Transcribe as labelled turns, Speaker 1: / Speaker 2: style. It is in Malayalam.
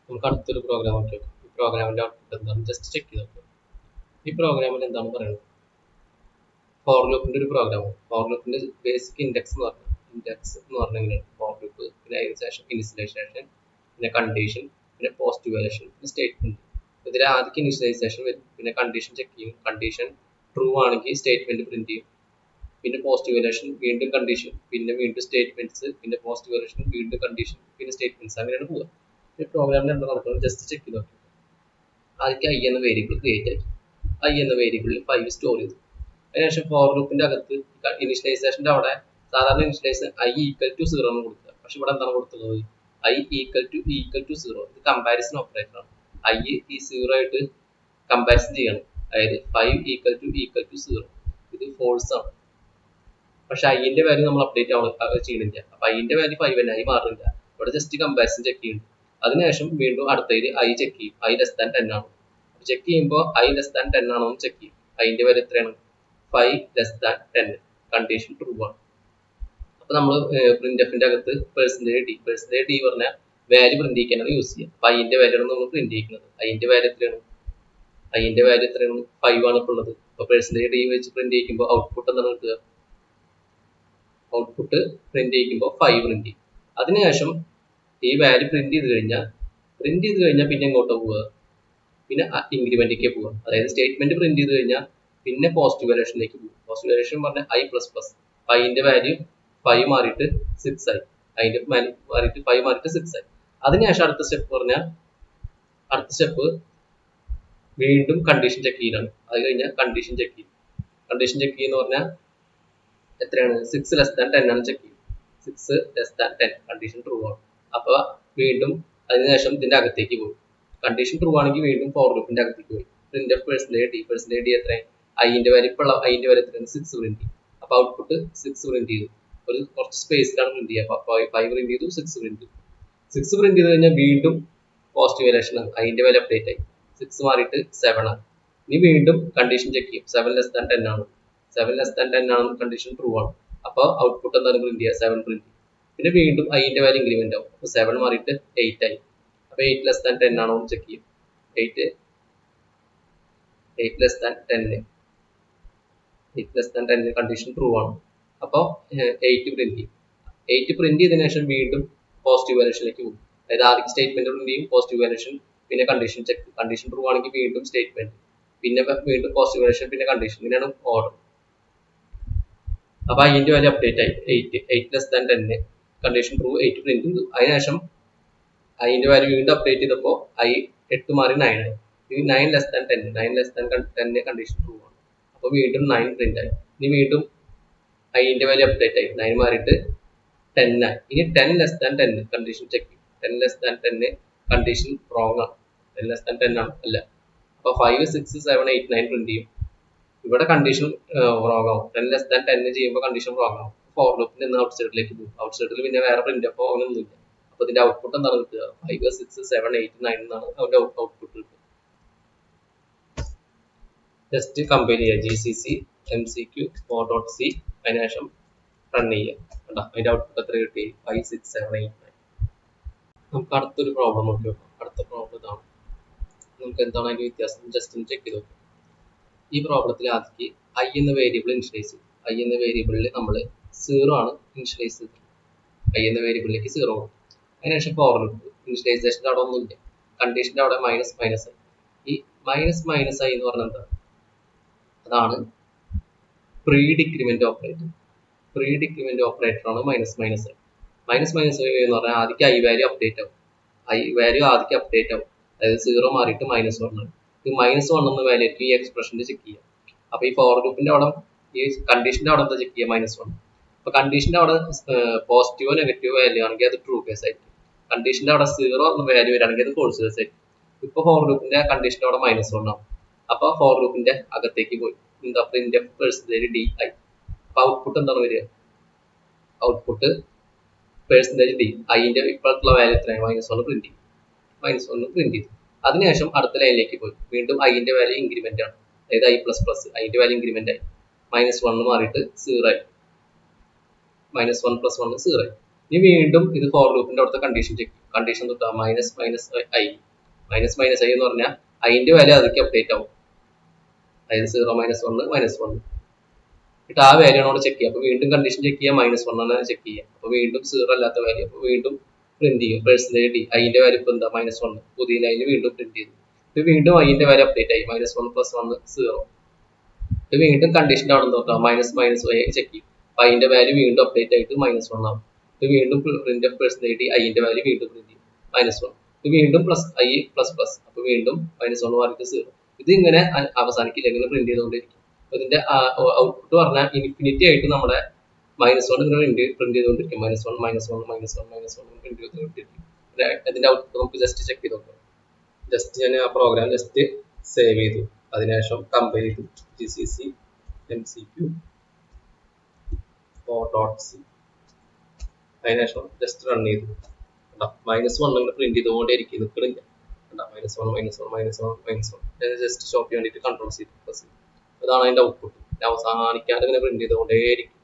Speaker 1: നമുക്ക് അടുത്തൊരു പ്രോഗ്രാം നോക്കി നോക്കാം. ഈ പ്രോഗ്രാമിന്റെ ഔട്ട്പുട്ട് എന്താണ് ജസ്റ്റ് ചെക്ക് ചെയ്ത് നോക്കാം. ഈ പ്രോഗ്രാമിൽ എന്താണ് പറയുന്നത്? ഫോർ ലൂപ്പിന്റെ ഒരു പ്രോഗ്രാമാണ്. ഫോർ ലൂപ്പിന്റെ ബേസിക് ഇൻഡെക്സ് എന്ന് പറഞ്ഞാൽ ഫോർ ലൂപ്പ്, പിന്നെ അതിന് ശേഷം ഇനിഷ്യലൈസേഷൻ, പിന്നെ കണ്ടീഷൻ, പിന്നെ പോസ്റ്റ് വാല്യൂഷൻ, പിന്നെ സ്റ്റേറ്റ്മെന്റ്. ഇതിൽ ആദ്യം ഇനിഷ്യലൈസേഷൻ വരും, പിന്നെ കണ്ടീഷൻ ചെക്ക് ചെയ്യും. കണ്ടീഷൻ ട്രൂ ആണെങ്കിൽ സ്റ്റേറ്റ്മെന്റ് പ്രിന്റ് ചെയ്യും. പിന്നെ പോസ്റ്റ് വാല്യൂഷൻ, വീണ്ടും കണ്ടീഷൻ, പിന്നെ വീണ്ടും സ്റ്റേറ്റ്മെന്റ്സ്, പിന്നെ പോസ്റ്റ് വാല്യൂഷൻ, വീണ്ടും കണ്ടീഷൻ, പിന്നെ സ്റ്റേറ്റ്മെന്റ്സ്. അങ്ങനെയാണ് പോവുക. ഈ പ്രോഗ്രാമിൽ എന്താ നടക്കുന്നത് ജസ്റ്റ് ചെക്ക് ചെയ്ത് നോക്കി. ആദ്യം ഐ എന്ന വേരിയബിൾ ക്രിയേറ്റ് ആക്കി. ഐ എന്ന വേരിയബിളിൽ 5 സ്റ്റോർ ചെയ്തു. അതിനുശേഷം ഫോർ ലൂപ്പിന്റെ അകത്ത് ഇനിഷ്യലൈസേഷന്റെ അവിടെ സാധാരണ ഇനിഷ്യലൈസേഷൻ ഐ ഈക്വൽ ടു 0 ആണ് കൊടുക്കുക. പക്ഷെ ഇവിടെ എന്താണ് കൊടുത്തുള്ളത്? I equal to 0. ഇത് കമ്പാരിസൺ ഓപ്പറേറ്റർ ആണ്. ഐ ഈ 0 ആയിട്ട് കമ്പാരിസൺ ചെയ്യണം. അതായത് 5 ഈക്വൽ ടു 0. ഇത് ഫോൾസ് ആണ്. പക്ഷെ ഐന്റെ വാല്യൂ നമ്മൾ അപ്ഡേറ്റ് ചെയ്യണില്ല. അപ്പൊ ഐന്റെ വാല്യൂ 5 തന്നെ, ഐ മാറുന്നില്ല. ഇവിടെ ജസ്റ്റ് കമ്പാരിസൺ ചെക്ക് ചെയ്യുന്നുണ്ട്. അതിനുശേഷം വീണ്ടും അടുത്തതിൽ ഐ ചെക്ക് ചെയ്യും. ഐ ലെസ് ദാൻ 10 ആണ്. ചെക്ക് ചെയ്യുമ്പോൾ ഐ ലെസ് ദാൻ 10 ആണോ എന്ന് ചെക്ക് ചെയ്യും. അതിന്റെ വാല്യൂ എത്രയാണ്? 5 ലെസ് ദാൻ 10. കണ്ടീഷൻ ട്രൂ ആണ്. അപ്പൊ നമ്മൾ പ്രിന്റ്എഫിന്റെ അകത്ത് പെർസെന്റേജ് ഡി പറഞ്ഞാൽ വാല്യൂ പ്രിന്റ് ചെയ്യിക്കാനാണ് യൂസ് ചെയ്യുക. അപ്പൊ ഐന്റെ വാല്യൂ ആണ് നമ്മൾ പ്രിന്റ് ചെയ്യിക്കുന്നത്. ഐന്റെ വാല്യൂ എത്രയാണ്? 5 ആണ് ഇപ്പോൾ ഉള്ളത്. അപ്പൊ പെർസെന്റേജ് ഡി വെച്ച് പ്രിന്റ് ചെയ്യിക്കുമ്പോൾ ഔട്ട്പുട്ട് എന്താണ് കിട്ടുക? ഔട്ട്പുട്ട് പ്രിന്റ് ചെയ്യിക്കുമ്പോൾ 5 പ്രിന്റ് ചെയ്യും. അതിനുശേഷം ഈ വാല്യൂ പ്രിന്റ് ചെയ്ത് കഴിഞ്ഞാൽ പിന്നെ എങ്ങോട്ട് പോവുക? പിന്നെ ഇൻക്രിമെന്റിലേക്ക് പോവുക. അതായത് സ്റ്റേറ്റ്മെന്റ് പ്രിന്റ് ചെയ്ത് കഴിഞ്ഞാൽ പിന്നെ പോസ്റ്റ് വാല്യൂഷനിലേക്ക് പോകും. പോസ്റ്റ് വാല്യൂഷൻ പറഞ്ഞാൽ ഐ പ്ലസ് പ്ലസ്. അതിന്റെ വാല്യൂ 5 മാറിയിട്ട് 6 ആയി. അതിന്റെ മാറിയിട്ട് 5 മാറിയിട്ട് 6 ആയി. അതിനുശേഷം അടുത്ത സ്റ്റെപ്പ് വീണ്ടും കണ്ടീഷൻ ചെക്ക് ചെയ്യലാണ്. അത് കഴിഞ്ഞാൽ കണ്ടീഷൻ ചെക്ക് ചെയ്യുന്ന പറഞ്ഞാൽ എത്രയാണ്? 6 ലെസ് ദാൻ 10 ആണ് ചെക്ക് ചെയ്യും. 6 ലെസ് ദാൻ 10 കണ്ടീഷൻ ട്രൂ ആണ്. അപ്പൊ വീണ്ടും അതിനുശേഷം ഇതിന്റെ അകത്തേക്ക് പോകും. കണ്ടീഷൻ ട്രൂ ആണെങ്കിൽ വീണ്ടും ഫോർ ലൂപ്പിന്റെ അകത്തേക്ക് പോയി. പ്രിന്റ് ഓഫ് പെർസെന്റേജ് ഡി എത്രയാണ്? ഐന്റെ വാല്യൂ ഇപ്പോൾ ഐന്റെ വാല്യൂ എത്രയാണ്? 6 പ്രിന്റ് ചെയ്യും. അപ്പൊ ഔട്ട്പുട്ട് 6 പ്രിന്റ് ചെയ്തു. കുറച്ച് സ്പേസിലാണ് പ്രിന്റ് ചെയ്യുക. അപ്പൊ 5 പ്രിന്റ് ചെയ്തു, 6 പ്രിന്റ് ചെയ്തു. 6 പ്രിന്റ് ചെയ്ത് കഴിഞ്ഞാൽ വീണ്ടും പോസ്റ്റ് വാല്യൂഷൻ ആണ്. അതിന്റെ വാല്യൂ അപ്ഡേറ്റ് ആയി. 6 മാറിയിട്ട് 7 ആണ്. ഇനി വീണ്ടും കണ്ടീഷൻ ചെക്ക് ചെയ്യും. 7 ലെസ് ദാൻ 10 ആണ്. 7 ലെസ് ദാൻ 10 ആണ്, കണ്ടീഷൻ ട്രൂ ആണ്. അപ്പൊ ഔട്ട്പുട്ട് എന്താണ് പ്രിന്റ് ചെയ്യുക? 7 പ്രിന്റ് ചെയ്യും. പിന്നെ വീണ്ടും ഐന്റെ വാല്യൂ ഇൻക്രിമെന്റ് ആവും. അപ്പൊ 7 മാറിയിട്ട് 8 ആയി. അപ്പൊ 8 ലെസ് ദാൻ 10 ആണോ എന്ന് ചെക്ക് ചെയ്യും. 8 ലെസ് ദാൻ 10 കണ്ടീഷൻ ട്രൂ ആണ്. അപ്പോൾ 8 പ്രിന്റ് ചെയ്യും. 8 പ്രിന്റ് ചെയ്തതിനു ശേഷം വീണ്ടും പോസിറ്റീവ് വാല്യൂഷനിലേക്ക് പോകും. അതായത് ആദ്യം സ്റ്റേറ്റ്മെന്റ് പ്രിന്റ് ചെയ്യും, പോസിറ്റീവ് വാല്യൂഷൻ, പിന്നെ കണ്ടീഷൻ ചെക്ക്. കണ്ടീഷൻ ട്രൂ ആണെങ്കിൽ വീണ്ടും സ്റ്റേറ്റ്മെന്റ്, പിന്നെ വീണ്ടും പോസിറ്റീവ് വാല്യൂഷൻ, പിന്നെ കണ്ടീഷൻ. ഇങ്ങനെയാണ് ഓർഡർ. അപ്പൊ അതിന്റെ വാല്യൂ അപ്ഡേറ്റ് ആയി. 8 less than 10 condition true, 8 print ചെയ്തു. അതിനുശേഷം അതിന്റെ വാല്യൂ വീണ്ടും അപ്ഡേറ്റ് ചെയ്തപ്പോൾ 8 മാറി 9 ആയി. 9 ലെസ് ദാൻ 10 കണ്ടീഷൻ ട്രൂ ആണ്. അപ്പൊ വീണ്ടും 9 പ്രിന്റ് ആയി. ഇനി വീണ്ടും അതിന്റെ വാല്യൂ അപ്ഡേറ്റ് ആയി. 9 മാറിയിട്ട് 10 ആയി. ഇനി 10 ലെസ് ദാൻ 10 കണ്ടീഷൻ ചെക്ക് ചെയ്യും. 10 ലെസ് ദാൻ 10 കണ്ടീഷൻ റോങ് ആണ്. 10 ലെസ് ദാൻ 10 ആണ്, അല്ല. അപ്പൊ 5 6 7 8 9 പ്രിന്റ് ചെയ്യും. ഇവിടെ കണ്ടീഷൻ റോങ് ആവും. 10 ലെസ് ദാൻ 10 ചെയ്യുമ്പോൾ കണ്ടീഷൻ റോങ് ആവും. ഫോർ ലൂപ്പിൽ നിന്ന് ഔട്ട് സൈഡിലേക്ക് പോകും. ഔട്ട് സൈഡിൽ പിന്നെ വേറെ പ്രിന്റ് അപ്പോ അങ്ങനെയൊന്നുമില്ല. അപ്പൊ ഇതിന്റെ ഔട്ട്പുട്ട് എന്താണ് കിട്ടുക? 5 6 7 8 9 എന്നാണ് അവന്റെ ഔട്ട്പുട്ട് കിട്ടുക. ജസ്റ്റ് കമ്പയർ ചെയ്യുക. GCC MCQ 4.c അതിനുശേഷം റൺ ചെയ്യുക. അതിന്റെ ഔട്ട്പുട്ട് എത്ര കിട്ടി? 5 6 7 8 9. നമുക്ക് അടുത്തൊരു പ്രോബ്ലം നോക്കി നോക്കാം. അടുത്ത പ്രോബ്ലം ഇതാണ്. നമുക്ക് എന്താണ് അതിന്റെ വ്യത്യാസം ജസ്റ്റ് ഒന്ന് ചെക്ക് ചെയ്ത് നോക്കാം. ഈ പ്രോബ്ലത്തിൽ ആദ്യം ഐ എന്ന വേരിയബിൾ ഇനിഷ്യലൈസ് ചെയ്തു. ഐ എന്ന വേരിയബിളിൽ നമ്മൾ 0 ആണ് ഇനിഷ്യലൈസ് ചെയ്തത്. ഐ എന്ന വേരിയബിളിലേക്ക് 0 ആണ്. അതിനുശേഷം ഫോർ ലൂപ്പ്. ഇനിഷ്യലൈസേഷൻ്റെ അവിടെ ഒന്നുമില്ല. കണ്ടീഷൻ്റെ അവിടെ മൈനസ് ആയി. ഈ മൈനസ് ആയി എന്ന് പറഞ്ഞാൽ എന്താ? അതാണ് pre decrement operator. Pre decrement operator ആണ് മൈനസ് ആയി. മൈനസ് എന്ന് പറഞ്ഞാൽ ആദ്യം ഐ വാല്യൂ അപ്ഡേറ്റ് ആവും. ഐ വാല്യൂ ആദ്യം അപ്ഡേറ്റ് ആവും. അതായത് 0 മാറിയിട്ട് -1 ആണ്. ഈ -1 എന്ന വാല്യൂ ഈ എക്സ്പ്രഷനിൽ ചെക്ക് ചെയ്യാം. അപ്പൊ ഈ ഫോർ ലൂപ്പിന്റെ അവിടെ ഈ കണ്ടീഷന്റെ അവിടെ എന്താ ചെക്ക് ചെയ്യുക? -1. അപ്പൊ കണ്ടീഷന്റെ അവിടെ പോസിറ്റീവോ നെഗറ്റീവോ വാല്യൂ ആണെങ്കിൽ അത് ട്രൂ കേസ് ആയിരിക്കും. കണ്ടീഷന്റെ അവിടെ 0 എന്ന വാല്യൂ വരികയാണെങ്കിൽ അത് ഫോൾസ് കേസ് ആയിരിക്കും. ഇപ്പൊ ഫോർ ലൂപ്പിന്റെ കണ്ടീഷന്റെ അവിടെ -1 ആവും. അപ്പൊ ഫോർ ലൂപ്പിന്റെ അകത്തേക്ക് പോയി എന്താ? പ്രിന്റ് ഓഫ് പെർസെന്റേജ് ഡി ആയി. അപ്പൊ ഔട്ട്പുട്ട് എന്താണ് വരിക? ഔട്ട്പുട്ട് പെർസെന്റേജ് ഡി, ഐന്റെ ഇപ്പോഴത്തുള്ള വാല്യൂ എത്രയാണ്? -1 പ്രിന്റ് ചെയ്യും. -1 പ്രിന്റ് ചെയ്തു. അതിനുശേഷം അടുത്ത ലൈനിലേക്ക് പോയി. വീണ്ടും ഐന്റെ വാല്യൂ ഇൻക്രിമെന്റ് ആണ്. അതായത് I++, അതിന്റെ വാല്യൂ ഇൻക്രിമെന്റ് ആയി. -1 മാറിയിട്ട് 0 ആയി. -1 + 1 0 ആയി. ഇനി വീണ്ടും ഇത് ഫോർ ലൂപ്പിന്റെ അടുത്ത കണ്ടീഷൻ ചെക്ക് ചെയ്യും. കണ്ടീഷൻ തൊട്ടാ മൈനസ് മൈനസ് ഐ എന്ന് പറഞ്ഞാൽ ഐന്റെ വാല്യൂ അതൊക്കെ അപ്ഡേറ്റ് ആവും. അതായത് 0 -1 -1 എന്നിട്ട് ആ വാല്യൂ ആണ് അവിടെ ചെക്ക് ചെയ്യുക. അപ്പോൾ വീണ്ടും കണ്ടീഷൻ ചെക്ക് ചെയ്യുക, -1 ആണ് ചെക്ക് ചെയ്യുക. അപ്പോൾ വീണ്ടും 0 അല്ലാത്ത വാല്യൂ, അപ്പോൾ വീണ്ടും പ്രിന്റ് ചെയ്യും. പെർസെന്റേജ് ഐന്റെ വാല്യൂ ഇപ്പോൾ എന്താ -1, പുതിയ ലൈനിൽ വീണ്ടും പ്രിന്റ് ചെയ്തു. ഇത് വീണ്ടും ഐന്റെ വാല്യൂ അപ്ഡേറ്റ് ആയി, -1 + 1 0. ഇത് വീണ്ടും കണ്ടീഷൻ്റെ അവിടെ നോക്കാം, മൈനസ് ചെക്ക് ചെയ്യും. അപ്പോൾ ഐന്റെ വാല്യൂ വീണ്ടും അപ്ഡേറ്റ് ആയിട്ട് -1 ആവും. ഇത് വീണ്ടും പ്രിന്റ് ഓഫ് പെർസെന്റേജ് ഐന്റെ വാല്യൂ വീണ്ടും പ്രിന്റ് ചെയ്യും -1. ഇത് വീണ്ടും +i ++, അപ്പോൾ വീണ്ടും -1 മാറിയിട്ട് 0. ഇത് ഇങ്ങനെ അവസാനിക്കില്ല, ഇങ്ങനെ പ്രിന്റ് ചെയ്തുകൊണ്ടിരിക്കും. ഇതിന്റെ ഔട്ട്പുട്ട് പറഞ്ഞാൽ ഇൻഫിനിറ്റി ആയിട്ട് നമ്മുടെ -1 ഇങ്ങനെ പ്രിന്റ് ചെയ്തുകൊണ്ടിരിക്കും. -1 പ്രിന്റ് ചെയ്തുകൊണ്ടിരിക്കും. ഇതിന്റെ ഔട്ട്പുട്ട് നമുക്ക് ജസ്റ്റ് ചെക്ക് ചെയ്ത് നോക്കാം. ജസ്റ്റ് ഞാൻ ആ പ്രോഗ്രാം ജസ്റ്റ് സേവ് ചെയ്തു, അതിനുശേഷം കമ്പൈൽ ചെയ്തു GCC MCQ .c, അതിനുശേഷം ജസ്റ്റ് റൺ ചെയ്തു. -1 ഇങ്ങനെ പ്രിന്റ് ചെയ്തുകൊണ്ടേയിരിക്കും, നിൽക്കണില്ല. -1 ജസ്റ്റ് സ്റ്റോപ്പ് ചെയ്യാൻ വേണ്ടിയിട്ട് Ctrl+C പ്രസ് ചെയ്തു. അതാണ് അതിന്റെ ഔട്ട്പുട്ട്. അവസാനിക്കാതെ ഇങ്ങനെ പ്രിന്റ് ചെയ്തുകൊണ്ടേയിരിക്കും.